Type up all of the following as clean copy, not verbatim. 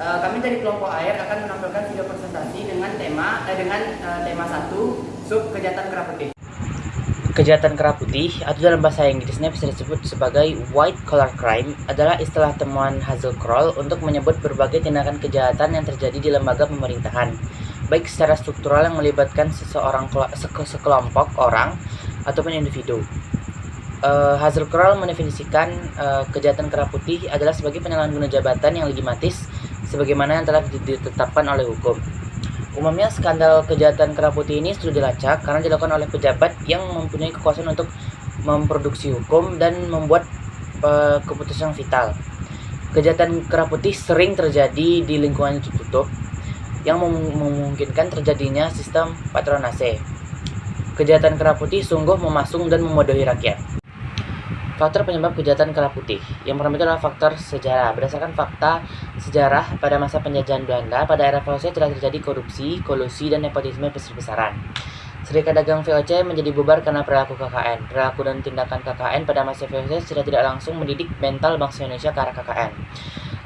Kami dari kelompok AIR akan menampilkan video presentasi dengan tema 1, sub kejahatan kera putih. Kejahatan kera putih, atau dalam bahasa Inggrisnya bisa disebut sebagai white collar crime, adalah istilah temuan Hazel Kroll untuk menyebut berbagai tindakan kejahatan yang terjadi di lembaga pemerintahan, baik secara struktural yang melibatkan sekelompok orang ataupun individu. Hazel Kroll mendefinisikan kejahatan kera putih adalah sebagai penyalahgunaan jabatan yang legitimatis sebagaimana yang telah ditetapkan oleh hukum. Umumnya skandal kejahatan kera putih ini sudah dilacak karena dilakukan oleh pejabat yang mempunyai kekuasaan untuk memproduksi hukum dan membuat keputusan vital. Kejahatan kera putih sering terjadi di lingkungan tertutup yang memungkinkan terjadinya sistem patronase. Kejahatan kera putih sungguh memasung dan membodohi rakyat. Faktor penyebab kejahatan kera putih. Yang pertama itu adalah faktor sejarah. Berdasarkan fakta sejarah, pada masa penjajahan Belanda, pada era VOC telah terjadi korupsi, kolusi, dan nepotisme besar-besaran. Serikat Dagang VOC menjadi bubar karena perilaku KKN. Perilaku dan tindakan KKN pada masa VOC sudah tidak langsung mendidik mental bangsa Indonesia ke arah KKN.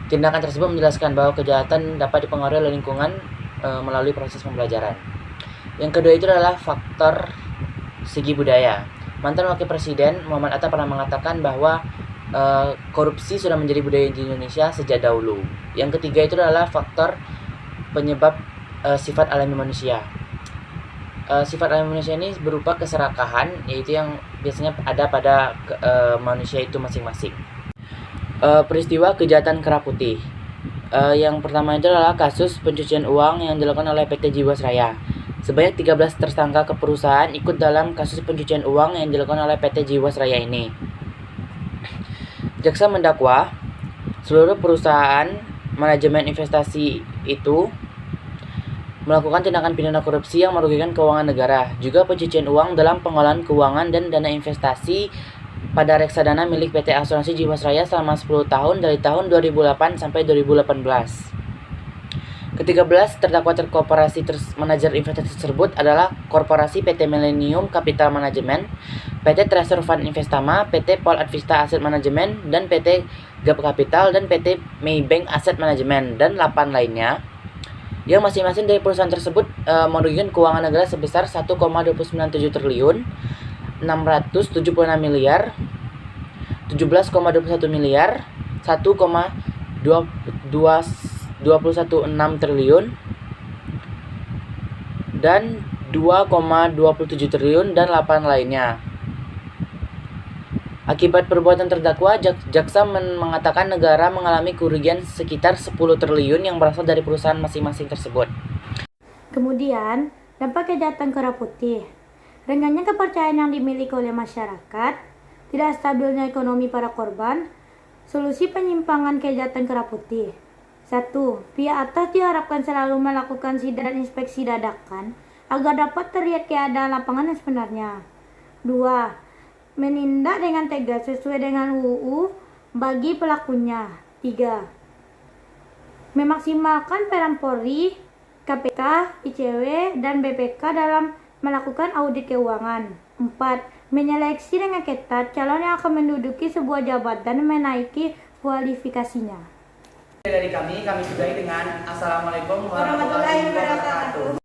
Tindakan tersebut menjelaskan bahwa kejahatan dapat dipengaruhi oleh lingkungan melalui proses pembelajaran. Yang kedua itu adalah faktor segi budaya. Mantan Wakil Presiden Muhammad Atta pernah mengatakan bahwa korupsi sudah menjadi budaya di Indonesia sejak dahulu. Yang ketiga itu adalah faktor penyebab sifat alami manusia. Sifat alami manusia ini berupa keserakahan, yaitu yang biasanya ada pada manusia itu masing-masing. Peristiwa kejahatan kera putih. Yang pertama itu adalah kasus pencucian uang yang dilakukan oleh PT Jiwasraya. Sebanyak 13 tersangka perusahaan ikut dalam kasus pencucian uang yang dilakukan oleh PT Jiwasraya ini. Jaksa mendakwa seluruh perusahaan manajemen investasi itu melakukan tindakan pidana korupsi yang merugikan keuangan negara, juga pencucian uang dalam pengolahan keuangan dan dana investasi pada reksadana milik PT Asuransi Jiwasraya selama 10 tahun dari tahun 2008 sampai 2018. Ke-13 terdakwa terkorporasi manajer investasi tersebut adalah Korporasi PT Millennium Capital Management, PT Treasure Fund Investama, PT Pol Advista Asset Management, dan PT Gap Capital, dan PT Maybank Asset Management, dan 8 lainnya, yang masing-masing dari perusahaan tersebut merugikan keuangan negara sebesar 1,297 triliun, 676 miliar, 17,21 miliar, 1,216 triliun, dan 2,27 triliun, dan 8 lainnya. Akibat perbuatan terdakwa, jaksa mengatakan negara mengalami kerugian sekitar 10 triliun yang berasal dari perusahaan masing-masing tersebut. Kemudian, dampak kejahatan kera putih. Renggangnya kepercayaan yang dimiliki oleh masyarakat, tidak stabilnya ekonomi para korban, solusi penyimpangan kejahatan kera putih. 1. Pihak atas diharapkan selalu melakukan sidak dan inspeksi dadakan agar dapat terlihat keadaan lapangan yang sebenarnya. 2. Menindak dengan tegas sesuai dengan UU bagi pelakunya. 3. Memaksimalkan peran Polri, KPK, ICW, dan BPK dalam melakukan audit keuangan. 4. Menyeleksi dengan ketat calon yang akan menduduki sebuah jabatan dan menaiki kualifikasinya. Dari kami sudahi dengan Assalamualaikum warahmatullahi wabarakatuh.